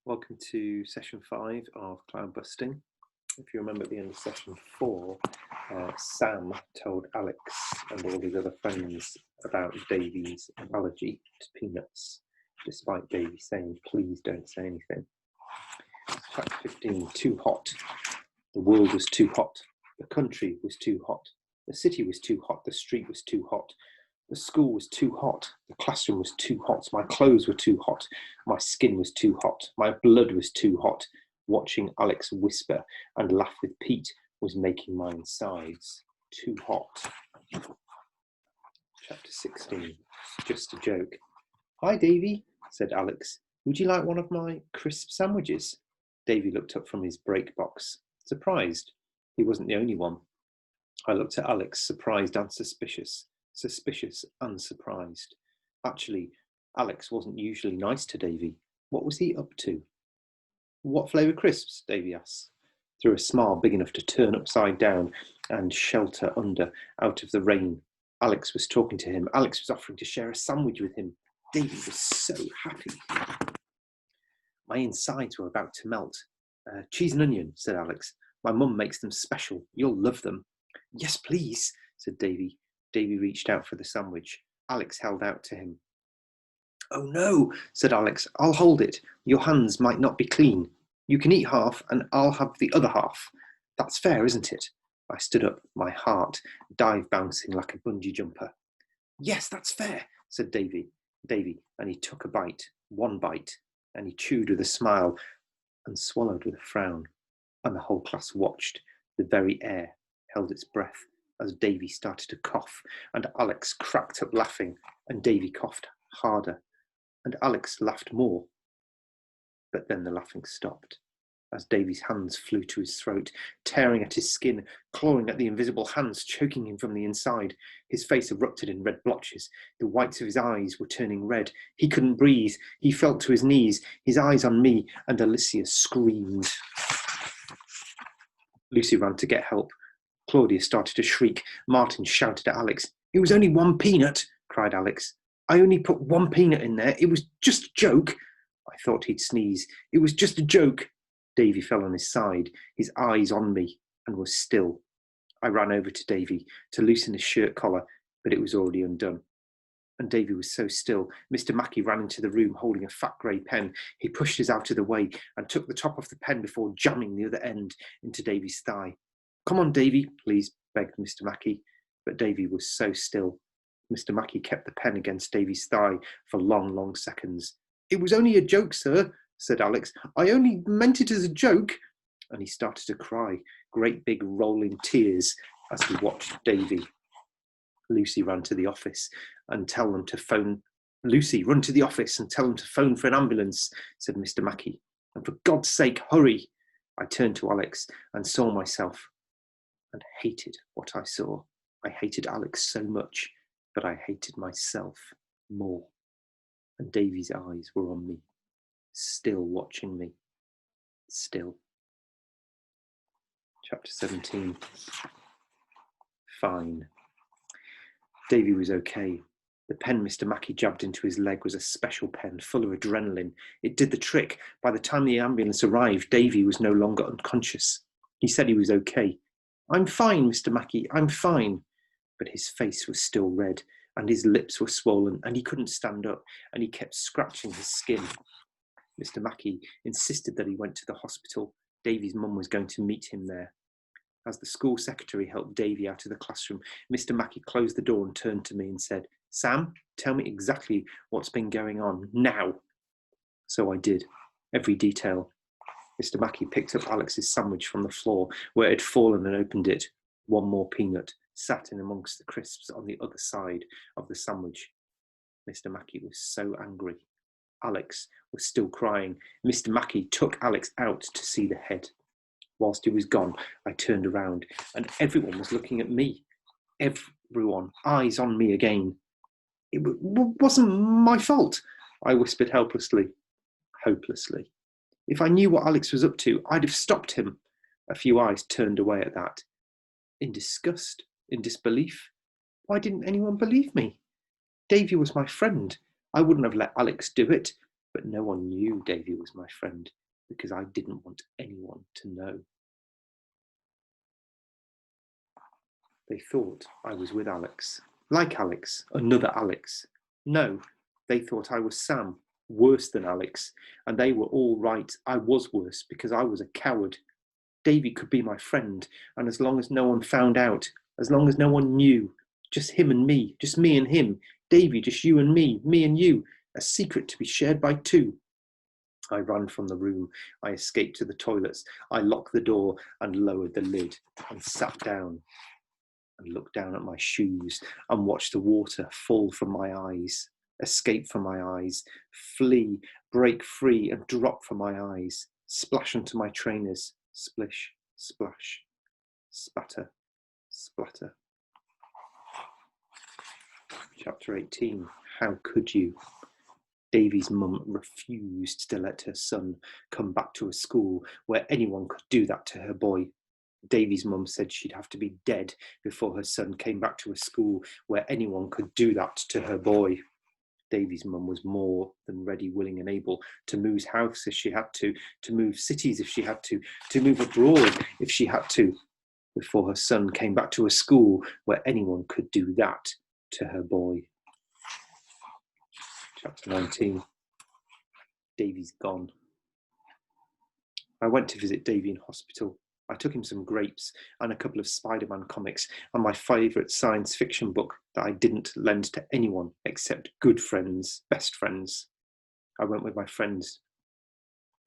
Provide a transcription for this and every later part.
Welcome to session 5 of Cloudbusting. If you remember at the end of session 4, Sam told Alex and all his other friends about Davy's allergy to peanuts, despite Davy saying, please don't say anything. Chapter 15, too hot. The world was too hot. The country was too hot. The city was too hot. The street was too hot. The school was too hot. The classroom was too hot. My clothes were too hot. My skin was too hot. My blood was too hot. Watching Alex whisper and laugh with Pete was making my insides too hot. Chapter 16. Just a joke. Hi, Davy, said Alex. Would you like one of my crisp sandwiches? Davy looked up from his break box, surprised. He wasn't the only one. I looked at Alex, surprised and suspicious and surprised. Actually, Alex wasn't usually nice to Davy. What was he up to? What flavour crisps? Davy asked, through a smile big enough to turn upside down and shelter under out of the rain. Alex was talking to him. Alex was offering to share a sandwich with him. Davy was so happy. My insides were about to melt. Cheese and onion, said Alex. My mum makes them special. You'll love them. Yes, please, said Davy. Davy reached out for the sandwich. Alex held out to him. Oh no, said Alex. I'll hold it. Your hands might not be clean. You can eat half and I'll have the other half. That's fair, isn't it? I stood up, my heart dive bouncing like a bungee jumper. Yes, that's fair, said Davy, and he took a bite, one bite, and he chewed with a smile and swallowed with a frown. And the whole class watched. The very air held its breath as Davy started to cough, and Alex cracked up laughing, and Davy coughed harder, and Alex laughed more. But then the laughing stopped, as Davy's hands flew to his throat, tearing at his skin, clawing at the invisible hands, choking him from the inside. His face erupted in red blotches. The whites of his eyes were turning red. He couldn't breathe. He fell to his knees, his eyes on me, and Alicia screamed. Lucy ran to get help. Claudia started to shriek. Martin shouted at Alex. It was only one peanut, cried Alex. I only put one peanut in there. It was just a joke. I thought he'd sneeze. It was just a joke. Davy fell on his side, his eyes on me, and was still. I ran over to Davy to loosen his shirt collar, but it was already undone. And Davy was so still. Mr. Mackey ran into the room holding a fat grey pen. He pushed us out of the way and took the top off the pen before jamming the other end into Davy's thigh. Come on, Davy, please, begged Mr. Mackey. But Davy was so still. Mr. Mackey kept the pen against Davy's thigh for long, long seconds. It was only a joke, sir, said Alex. I only meant it as a joke. And he started to cry, great big rolling tears, as he watched Davy. Lucy ran to the office and tell them to phone. Lucy, run to the office and tell them to phone for an ambulance, said Mr. Mackey. And for God's sake, hurry. I turned to Alex and saw myself and hated what I saw. I hated Alex so much, but I hated myself more. And Davy's eyes were on me, still watching me, still. Chapter 17. Fine. Davy was okay. The pen Mr. Mackey jabbed into his leg was a special pen, full of adrenaline. It did the trick. By the time the ambulance arrived, Davy was no longer unconscious. He said he was okay. I'm fine, Mr. Mackey, I'm fine. But his face was still red, and his lips were swollen, and he couldn't stand up, and he kept scratching his skin. Mr. Mackey insisted that he went to the hospital. Davy's mum was going to meet him there. As the school secretary helped Davy out of the classroom, Mr. Mackey closed the door and turned to me and said, Sam, tell me exactly what's been going on, now. So I did, every detail. Mr. Mackey picked up Alex's sandwich from the floor where it had fallen and opened it. One more peanut sat in amongst the crisps on the other side of the sandwich. Mr. Mackey was so angry. Alex was still crying. Mr. Mackey took Alex out to see the head. Whilst he was gone, I turned around and everyone was looking at me. Everyone, eyes on me again. It wasn't my fault, I whispered helplessly, hopelessly. If I knew what Alex was up to, I'd have stopped him. A few eyes turned away at that. In disgust, in disbelief. Why didn't anyone believe me? Davy was my friend. I wouldn't have let Alex do it. But no one knew Davy was my friend because I didn't want anyone to know. They thought I was with Alex. Like Alex, another Alex. No, they thought I was Sam, worse than Alex, and they were all right. I was worse because I was a coward. Davy could be my friend, and as long as no one found out, as long as no one knew, just him and me, just me and him, Davy, just you and me and you, a secret to be shared by two. I ran from the room. I escaped to the toilets. I locked the door and lowered the lid and sat down and looked down at my shoes and watched the water fall from my eyes, escape from my eyes, flee, break free and drop from my eyes, splash onto my trainers, splish, splash, spatter, splatter. Chapter 18. How could you? Davy's mum refused to let her son come back to a school where anyone could do that to her boy. Davy's mum said she'd have to be dead before her son came back to a school where anyone could do that to her boy. Davy's mum was more than ready, willing and able to move house if she had to move cities if she had to move abroad if she had to, before her son came back to a school where anyone could do that to her boy. Chapter 19. Davy's gone. I went to visit Davy in hospital. I took him some grapes and a couple of Spider-Man comics and my favourite science fiction book that I didn't lend to anyone except good friends, best friends. I went with my friends.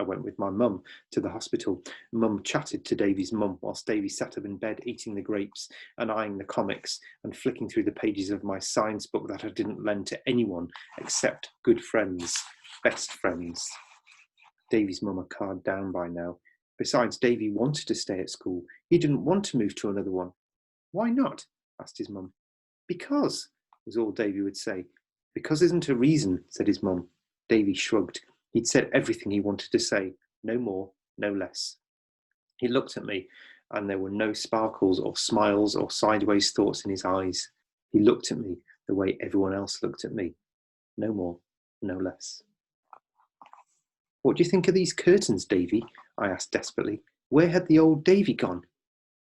I went with my mum to the hospital. Mum chatted to Davy's mum whilst Davy sat up in bed eating the grapes and eyeing the comics and flicking through the pages of my science book that I didn't lend to anyone except good friends, best friends. Davy's mum had calmed down by now. Besides, Davy wanted to stay at school. He didn't want to move to another one. Why not? Asked his mum. Because, was all Davy would say. Because isn't a reason, said his mum. Davy shrugged. He'd said everything he wanted to say. No more, no less. He looked at me, and there were no sparkles or smiles or sideways thoughts in his eyes. He looked at me the way everyone else looked at me. No more, no less. What do you think of these curtains, Davy? I asked desperately. Where had the old Davy gone?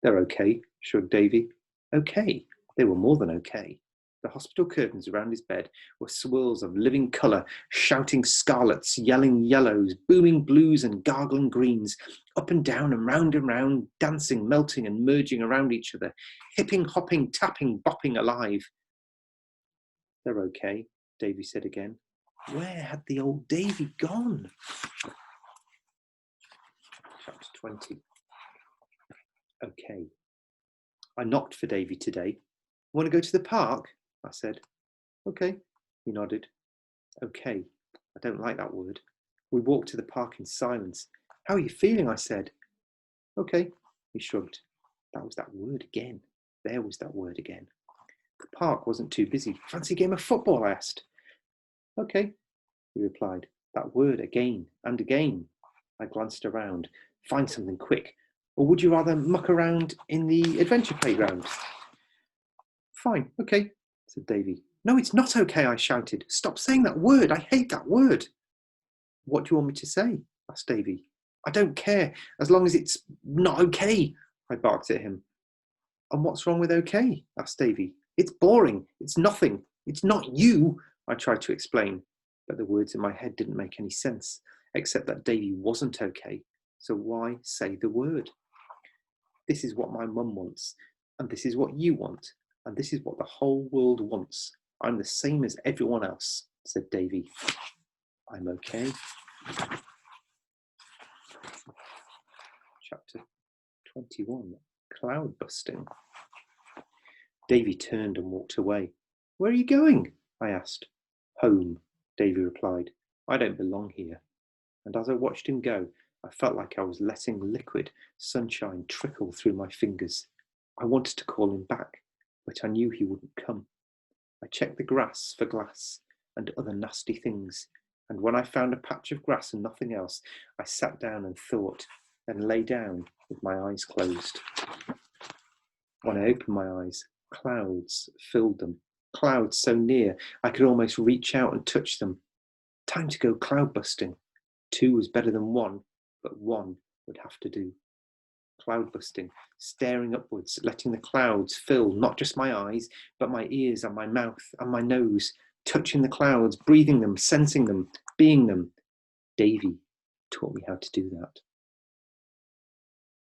They're okay, shrugged Davy. Okay, they were more than okay. The hospital curtains around his bed were swirls of living colour, shouting scarlets, yelling yellows, booming blues and gargling greens, up and round, dancing, melting and merging around each other, hipping, hopping, tapping, bopping alive. They're okay, Davy said again. Where had the old Davy gone? Chapter 20. Okay. I knocked for Davy today. Want to go to the park? I said. Okay, he nodded. Okay, I don't like that word. We walked to the park in silence. How are you feeling? I said. Okay, he shrugged. That was that word again. There was that word again. The park wasn't too busy. Fancy a game of football? I asked. Okay, he replied. That word again and again. I glanced around. Find something quick. Or would you rather muck around in the adventure playground? Fine, okay, said Davy. No, it's not okay, I shouted. Stop saying that word. I hate that word. What do you want me to say? Asked Davy. I don't care, as long as it's not okay, I barked at him. And what's wrong with okay? Asked Davy. It's boring. It's nothing. It's not you, I tried to explain. But the words in my head didn't make any sense, except that Davy wasn't okay. So why say the word? This is what my mum wants, and this is what you want, and this is what the whole world wants. I'm the same as everyone else, said Davy. I'm okay. Chapter 21. Cloudbusting. Davy turned and walked away. Where are you going? I asked. Home, Davy replied. I don't belong here. And as I watched him go, I felt like I was letting liquid sunshine trickle through my fingers. I wanted to call him back, but I knew he wouldn't come. I checked the grass for glass and other nasty things, and when I found a patch of grass and nothing else, I sat down and thought, then lay down with my eyes closed. When I opened my eyes, clouds filled them, clouds so near I could almost reach out and touch them. Time to go cloudbusting. 2 was better than 1, but 1 would have to do. Cloudbusting, staring upwards, letting the clouds fill not just my eyes, but my ears and my mouth and my nose, touching the clouds, breathing them, sensing them, being them. Davy taught me how to do that.